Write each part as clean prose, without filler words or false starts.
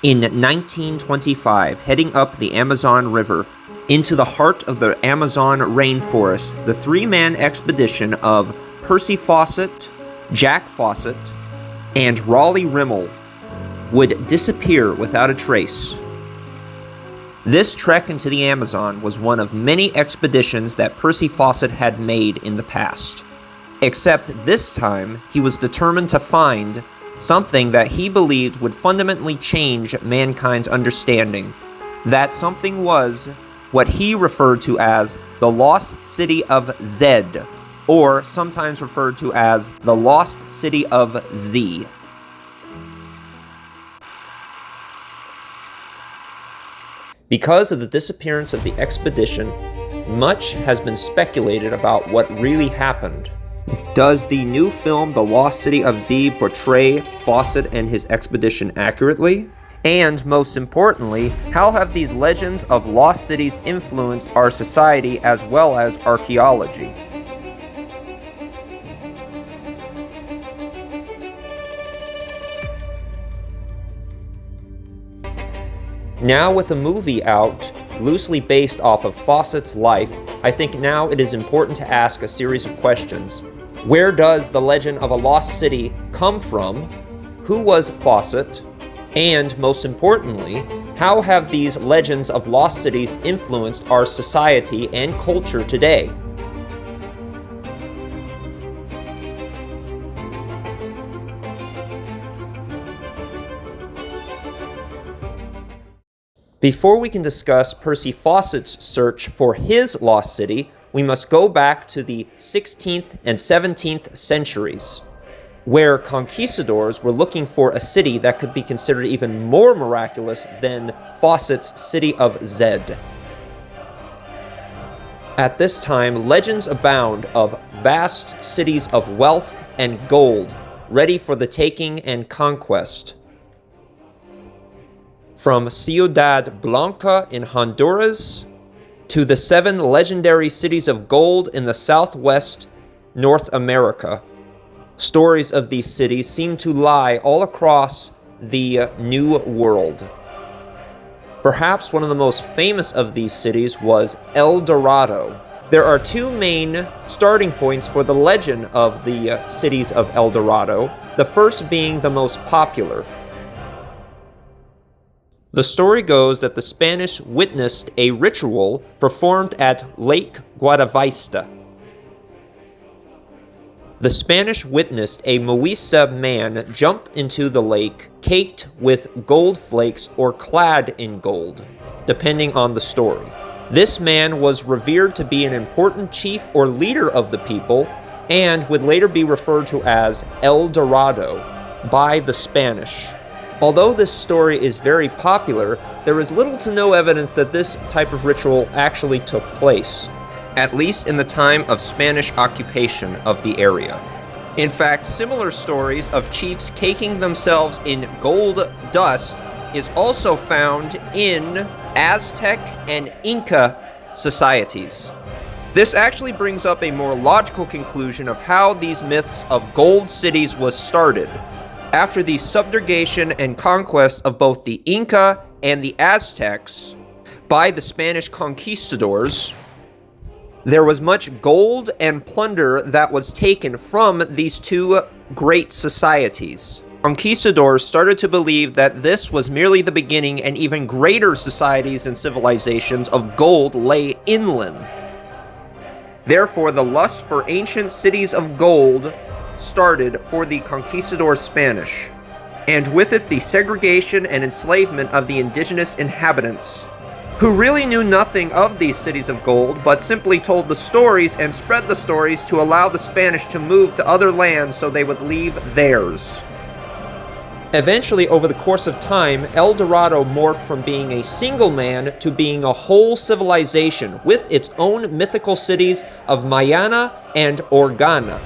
In 1925, heading up the Amazon River into the heart of the Amazon rainforest, the three-man expedition of Percy Fawcett, Jack Fawcett, and Raleigh Rimmel would disappear without a trace. This trek into the Amazon was one of many expeditions that Percy Fawcett had made in the past. Except this time, he was determined to find something that he believed would fundamentally change mankind's understanding. That something was what he referred to as the Lost City of Zed, or sometimes referred to as the Lost City of Z. Because of the disappearance of the expedition, much has been speculated about what really happened. Does the new film, The Lost City of Z, portray Fawcett and his expedition accurately? And most importantly, how have these legends of lost cities influenced our society as well as archaeology? Now with a movie out, loosely based off of Fawcett's life, I think now it is important to ask a series of questions. Where does the legend of a lost city come from? Who was Fawcett? And most importantly, how have these legends of lost cities influenced our society and culture today? Before we can discuss Percy Fawcett's search for his lost city, we must go back to the 16th and 17th centuries, where conquistadors were looking for a city that could be considered even more miraculous than Fawcett's city of Zed. At this time, legends abound of vast cities of wealth and gold, ready for the taking and conquest. From Ciudad Blanca in Honduras to the 7 legendary cities of gold in the southwest North America. Stories of these cities seem to lie all across the New World. Perhaps one of the most famous of these cities was El Dorado. There are 2 main starting points for the legend of the cities of El Dorado, the first being the most popular. The story goes that the Spanish witnessed a ritual performed at Lake Guadavista. The Spanish witnessed a Muisca man jump into the lake caked with gold flakes or clad in gold, depending on the story. This man was revered to be an important chief or leader of the people and would later be referred to as El Dorado by the Spanish. Although this story is very popular, there is little to no evidence that this type of ritual actually took place, at least in the time of Spanish occupation of the area. In fact, similar stories of chiefs caking themselves in gold dust is also found in Aztec and Inca societies. This actually brings up a more logical conclusion of how these myths of gold cities was started. After the subjugation and conquest of both the Inca and the Aztecs by the Spanish conquistadors, there was much gold and plunder that was taken from these 2 great societies. Conquistadors started to believe that this was merely the beginning, and even greater societies and civilizations of gold lay inland. Therefore, the lust for ancient cities of gold started for the conquistador Spanish, and with it the segregation and enslavement of the indigenous inhabitants, who really knew nothing of these cities of gold, but simply told the stories and spread the stories to allow the Spanish to move to other lands so they would leave theirs. Eventually, over the course of time, El Dorado morphed from being a single man to being a whole civilization with its own mythical cities of Mayana and Organa.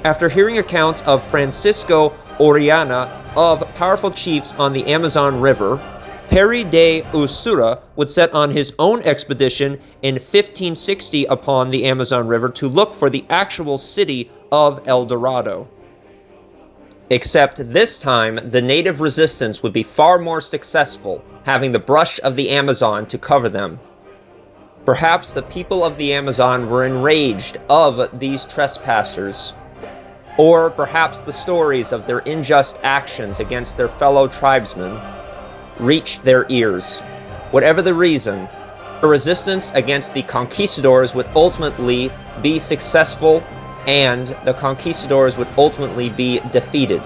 After hearing accounts of Francisco Orellana of powerful chiefs on the Amazon River, Peri de Usura would set on his own expedition in 1560 upon the Amazon River to look for the actual city of El Dorado. Except this time, the native resistance would be far more successful, having the brush of the Amazon to cover them. Perhaps the people of the Amazon were enraged of these trespassers, or perhaps the stories of their unjust actions against their fellow tribesmen reached their ears. Whatever the reason, the resistance against the conquistadors would ultimately be successful, and the conquistadors would ultimately be defeated.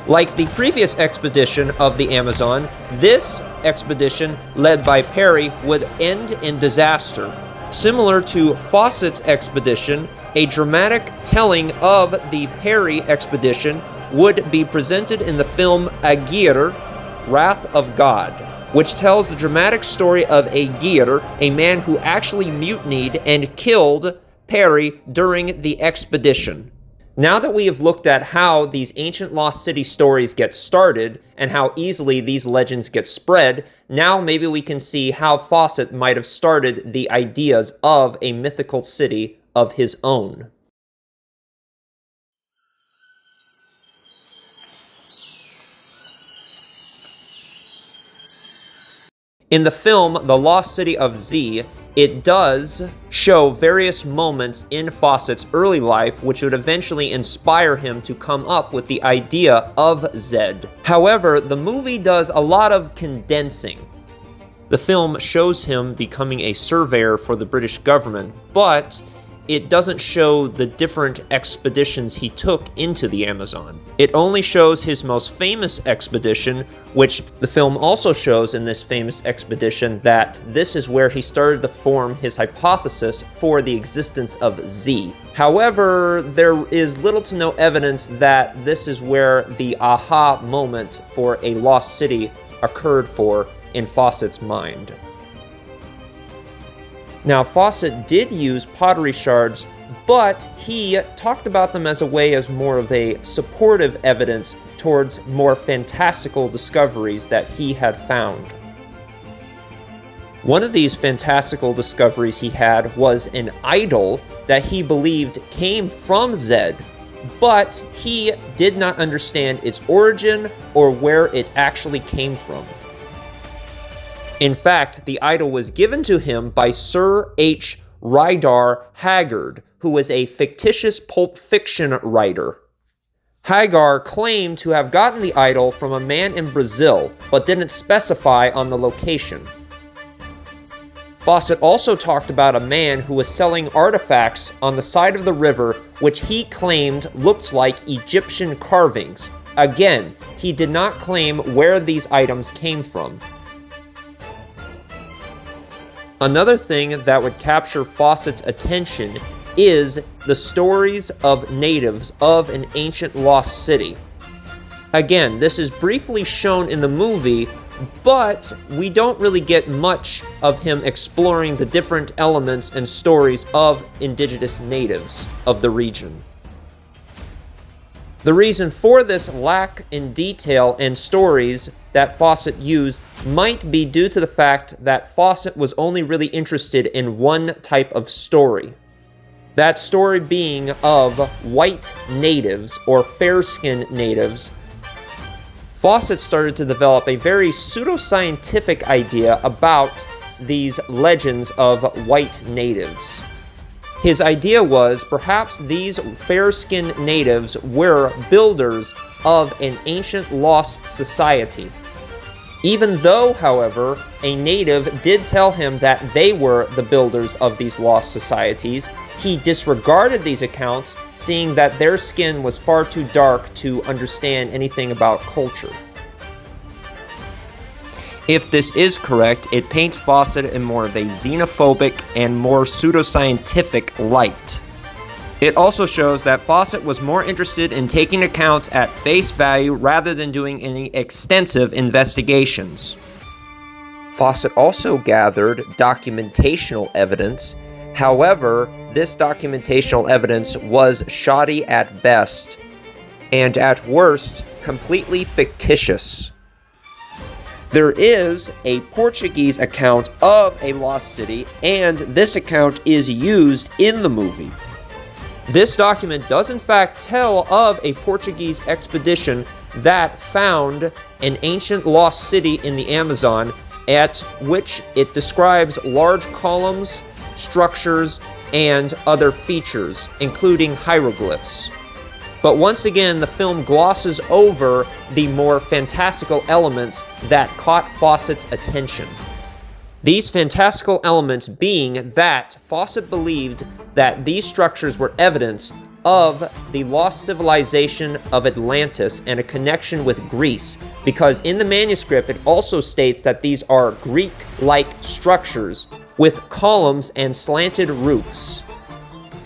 Like the previous expedition of the Amazon, this expedition, led by Perry, would end in disaster. Similar to Fawcett's expedition, a dramatic telling of the Perry expedition would be presented in the film Aguirre, Wrath of God, which tells the dramatic story of Aguirre, a man who actually mutinied and killed Perry during the expedition. Now that we have looked at how these ancient lost city stories get started and how easily these legends get spread, now maybe we can see how Fawcett might have started the ideas of a mythical city of his own. In the film The Lost City of Z, it does show various moments in Fawcett's early life which would eventually inspire him to come up with the idea of Zed. However, the movie does a lot of condensing. The film shows him becoming a surveyor for the British government, but it doesn't show the different expeditions he took into the Amazon. It only shows his most famous expedition, which the film also shows in this famous expedition that this is where he started to form his hypothesis for the existence of Z. However, there is little to no evidence that this is where the aha moment for a lost city occurred for in Fawcett's mind. Now, Fawcett did use pottery shards, but he talked about them as a way as more of a supportive evidence towards more fantastical discoveries that he had found. One of these fantastical discoveries he had was an idol that he believed came from Zed, but he did not understand its origin or where it actually came from. In fact, the idol was given to him by Sir H. Rider Haggard, who was a fictitious pulp fiction writer. Haggard claimed to have gotten the idol from a man in Brazil, but didn't specify on the location. Fawcett also talked about a man who was selling artifacts on the side of the river which he claimed looked like Egyptian carvings. Again, he did not claim where these items came from. Another thing that would capture Fawcett's attention is the stories of natives of an ancient lost city. Again, this is briefly shown in the movie, but we don't really get much of him exploring the different elements and stories of indigenous natives of the region. The reason for this lack in detail and stories that Fawcett used might be due to the fact that Fawcett was only really interested in one type of story. That story being of white natives or fair-skinned natives. Fawcett started to develop a very pseudoscientific idea about these legends of white natives. His idea was perhaps these fair-skinned natives were builders of an ancient lost society. Even though, however, a native did tell him that they were the builders of these lost societies, he disregarded these accounts, seeing that their skin was far too dark to understand anything about culture. If this is correct, it paints Fawcett in more of a xenophobic and more pseudoscientific light. It also shows that Fawcett was more interested in taking accounts at face value rather than doing any extensive investigations. Fawcett also gathered documentational evidence. However, this documentational evidence was shoddy at best, and at worst, completely fictitious. There is a Portuguese account of a lost city, and this account is used in the movie. This document does in fact tell of a Portuguese expedition that found an ancient lost city in the Amazon, at which it describes large columns, structures, and other features, including hieroglyphs. But once again, the film glosses over the more fantastical elements that caught Fawcett's attention. These fantastical elements being that Fawcett believed that these structures were evidence of the lost civilization of Atlantis and a connection with Greece, because in the manuscript it also states that these are Greek-like structures with columns and slanted roofs.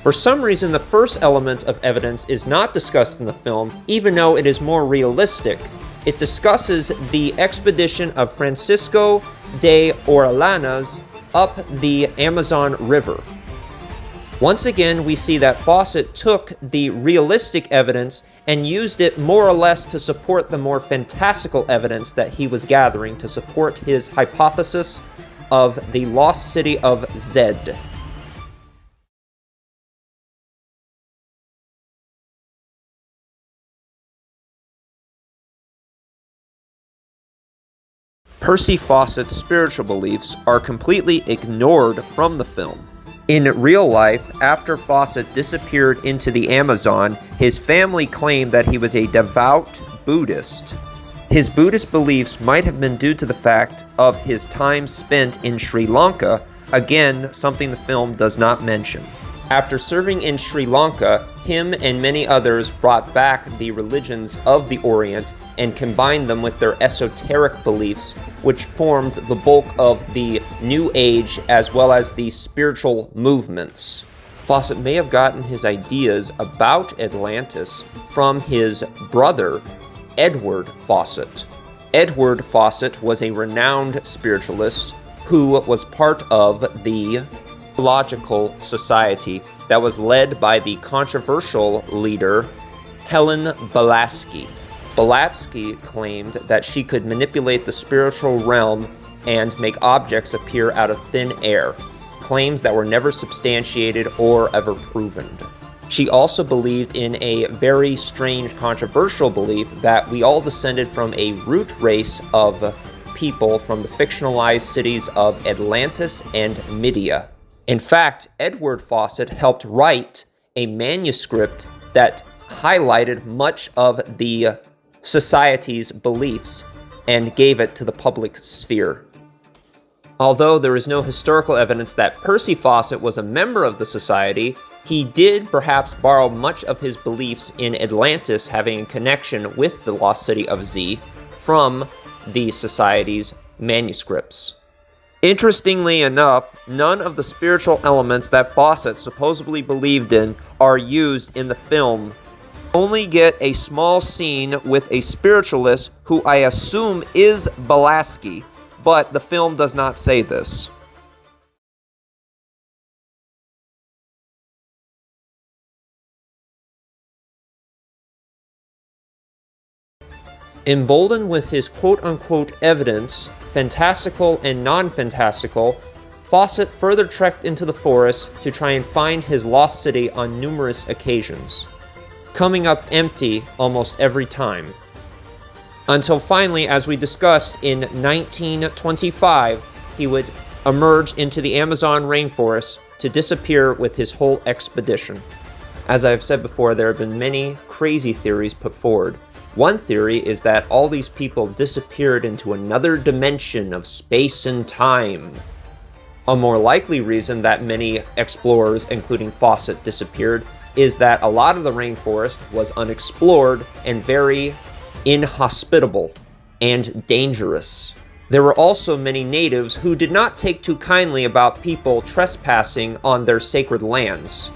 For some reason, the first element of evidence is not discussed in the film, even though it is more realistic. It discusses the expedition of Francisco de Orellana's up the Amazon River. Once again, we see that Fawcett took the realistic evidence and used it more or less to support the more fantastical evidence that he was gathering to support his hypothesis of the lost city of Zed. Percy Fawcett's spiritual beliefs are completely ignored from the film. In real life, after Fawcett disappeared into the Amazon, his family claimed that he was a devout Buddhist. His Buddhist beliefs might have been due to the fact of his time spent in Sri Lanka, again, something the film does not mention. After serving in Sri Lanka, him and many others brought back the religions of the Orient and combined them with their esoteric beliefs, which formed the bulk of the New Age as well as the spiritual movements. Fawcett may have gotten his ideas about Atlantis from his brother, Edward Fawcett. Edward Fawcett was a renowned spiritualist who was part of the Anthropological Society that was led by the controversial leader Helen Blavatsky. Blavatsky claimed that she could manipulate the spiritual realm and make objects appear out of thin air, claims that were never substantiated or ever proven. She also believed in a very strange, controversial belief that we all descended from a root race of people from the fictionalized cities of Atlantis and Media. In fact, Edward Fawcett helped write a manuscript that highlighted much of the society's beliefs and gave it to the public sphere. Although there is no historical evidence that Percy Fawcett was a member of the society, he did perhaps borrow much of his beliefs in Atlantis having a connection with the lost city of Z from the society's manuscripts. Interestingly enough, none of the spiritual elements that Fawcett supposedly believed in are used in the film. Only get a small scene with a spiritualist who I assume is Blavatsky, but the film does not say this. Emboldened with his quote-unquote evidence, fantastical and non-fantastical, Fawcett further trekked into the forest to try and find his lost city on numerous occasions, coming up empty almost every time. Until finally, as we discussed, in 1925, he would emerge into the Amazon rainforest to disappear with his whole expedition. As I've said before, there have been many crazy theories put forward. One theory is that all these people disappeared into another dimension of space and time. A more likely reason that many explorers, including Fawcett, disappeared is that a lot of the rainforest was unexplored and very inhospitable and dangerous. There were also many natives who did not take too kindly about people trespassing on their sacred lands.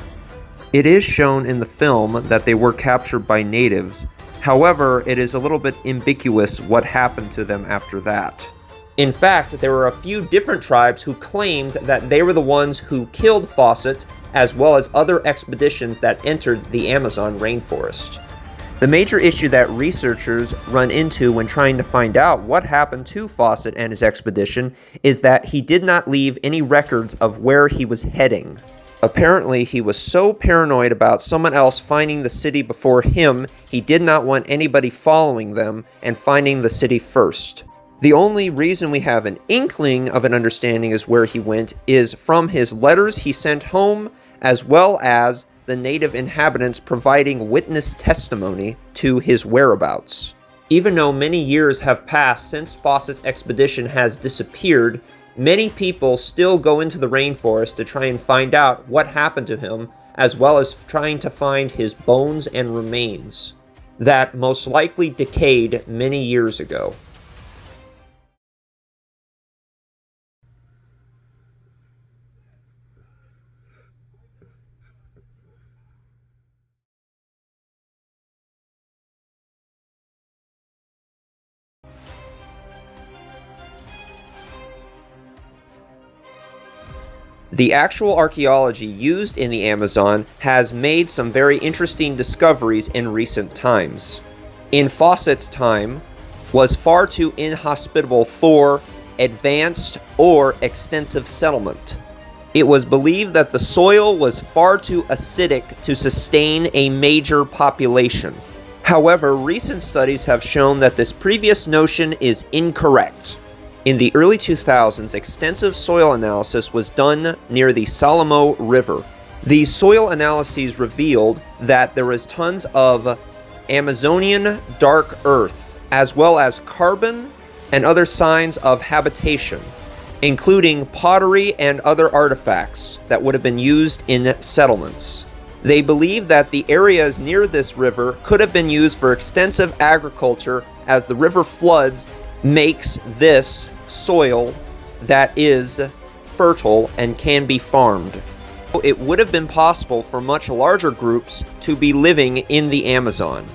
It is shown in the film that they were captured by natives. However, it is a little bit ambiguous what happened to them after that. In fact, there were a few different tribes who claimed that they were the ones who killed Fawcett, as well as other expeditions that entered the Amazon rainforest. The major issue that researchers run into when trying to find out what happened to Fawcett and his expedition is that he did not leave any records of where he was heading. Apparently, he was so paranoid about someone else finding the city before him, he did not want anybody following them and finding the city first. The only reason we have an inkling of an understanding as where he went is from his letters he sent home, as well as the native inhabitants providing witness testimony to his whereabouts. Even though many years have passed since Fawcett's expedition has disappeared, many people still go into the rainforest to try and find out what happened to him, as well as trying to find his bones and remains that most likely decayed many years ago. The actual archaeology used in the Amazon has made some very interesting discoveries in recent times. In Fawcett's time, was far too inhospitable for advanced or extensive settlement. It was believed that the soil was far too acidic to sustain a major population. However, recent studies have shown that this previous notion is incorrect. In the early 2000s, extensive soil analysis was done near the Salamo River. The soil analyses revealed that there was tons of Amazonian dark earth, as well as carbon and other signs of habitation, including pottery and other artifacts that would have been used in settlements. They believe that the areas near this river could have been used for extensive agriculture, as the river floods makes this soil that is fertile and can be farmed. It would have been possible for much larger groups to be living in the Amazon.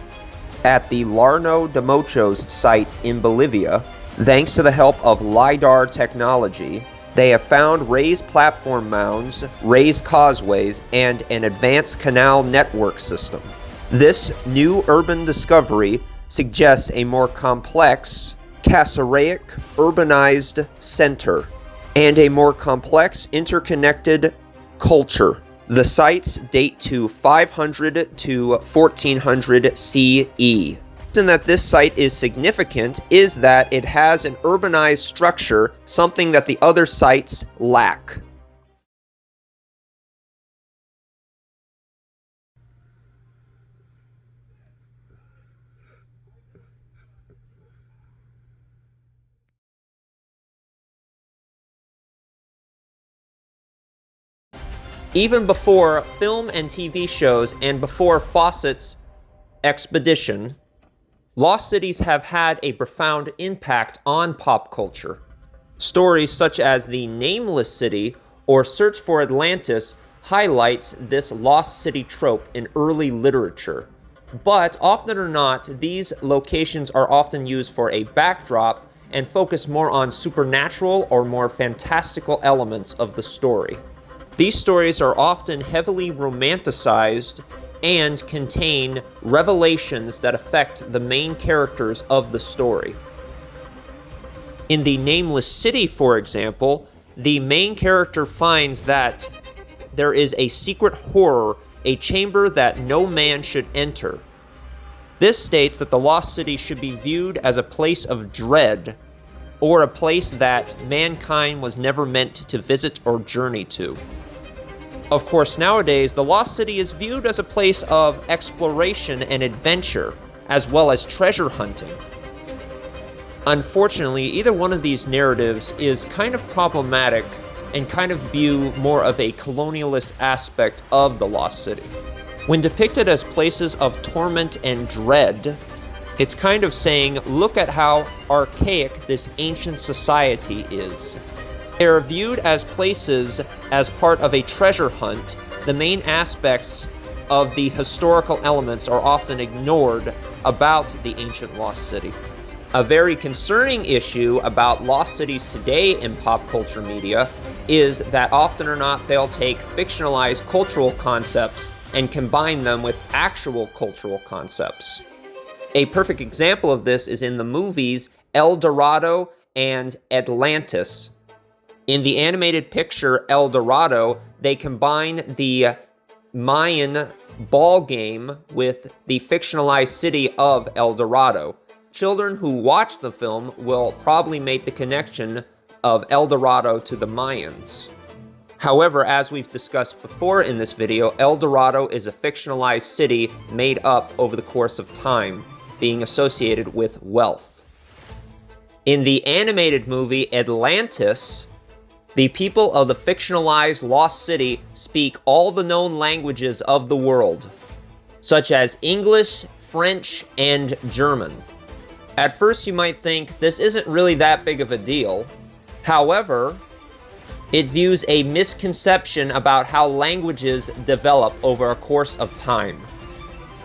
At the Llano de Mochos site in Bolivia, thanks to the help of LiDAR technology, they have found raised platform mounds, raised causeways, and an advanced canal network system. This new urban discovery suggests a more complex Cassaraic urbanized center and a more complex interconnected culture. The sites date to 500 to 1400 CE. The reason that this site is significant is that it has an urbanized structure, something that the other sites lack. Even before film and TV shows and before Fawcett's expedition, lost cities have had a profound impact on pop culture. Stories such as The Nameless City or Search for Atlantis highlights this lost city trope in early literature. But often or not, these locations are often used for a backdrop and focus more on supernatural or more fantastical elements of the story. These stories are often heavily romanticized and contain revelations that affect the main characters of the story. In The Nameless City, for example, the main character finds that there is a secret horror, a chamber that no man should enter. This states that the lost city should be viewed as a place of dread, or a place that mankind was never meant to visit or journey to. Of course, nowadays, the Lost City is viewed as a place of exploration and adventure, as well as treasure hunting. Unfortunately, either one of these narratives is kind of problematic and kind of view more of a colonialist aspect of the Lost City. When depicted as places of torment and dread, it's kind of saying, look at how archaic this ancient society is. They are viewed as places as part of a treasure hunt. The main aspects of the historical elements are often ignored about the ancient lost city. A very concerning issue about lost cities today in pop culture media is that often or not they'll take fictionalized cultural concepts and combine them with actual cultural concepts. A perfect example of this is in the movies El Dorado and Atlantis. In the animated picture El Dorado, they combine the Mayan ball game with the fictionalized city of El Dorado. Children who watch the film will probably make the connection of El Dorado to the Mayans. However, as we've discussed before in this video, El Dorado is a fictionalized city made up over the course of time, being associated with wealth. In the animated movie Atlantis, the people of the fictionalized lost city speak all the known languages of the world, such as English, French, and German. At first you might think this isn't really that big of a deal. However, it views a misconception about how languages develop over a course of time.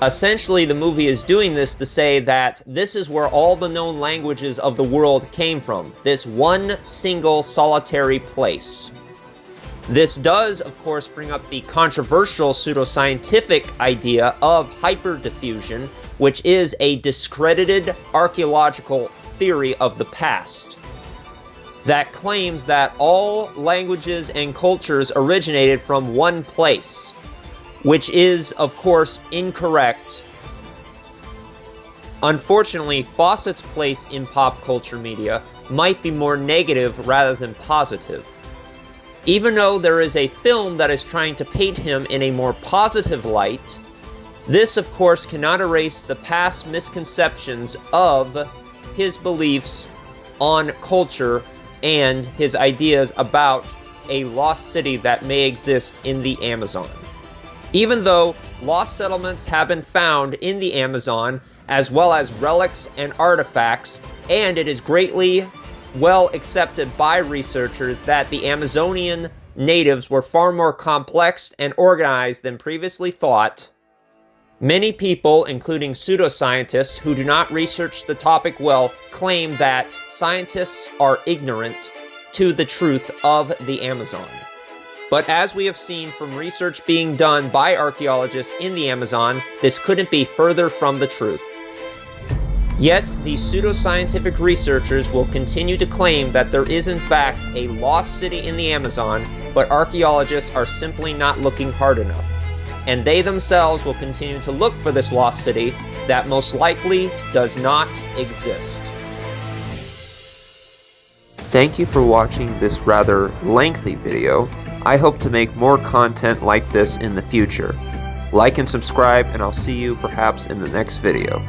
Essentially, the movie is doing this to say that this is where all the known languages of the world came from, this one single solitary place. This does, of course, bring up the controversial pseudoscientific idea of hyperdiffusion, which is a discredited archaeological theory of the past that claims that all languages and cultures originated from one place, which is, of course, incorrect. Unfortunately, Fawcett's place in pop culture media might be more negative rather than positive. Even though there is a film that is trying to paint him in a more positive light, this, of course, cannot erase the past misconceptions of his beliefs on culture and his ideas about a lost city that may exist in the Amazon. Even though lost settlements have been found in the Amazon, as well as relics and artifacts, and it is greatly well accepted by researchers that the Amazonian natives were far more complex and organized than previously thought, many people, including pseudoscientists who do not research the topic well, claim that scientists are ignorant to the truth of the Amazon. But as we have seen from research being done by archaeologists in the Amazon, this couldn't be further from the truth. Yet, these pseudoscientific researchers will continue to claim that there is in fact a lost city in the Amazon, but archaeologists are simply not looking hard enough. And they themselves will continue to look for this lost city that most likely does not exist. Thank you for watching this rather lengthy video. I hope to make more content like this in the future. Like and subscribe, and I'll see you perhaps in the next video.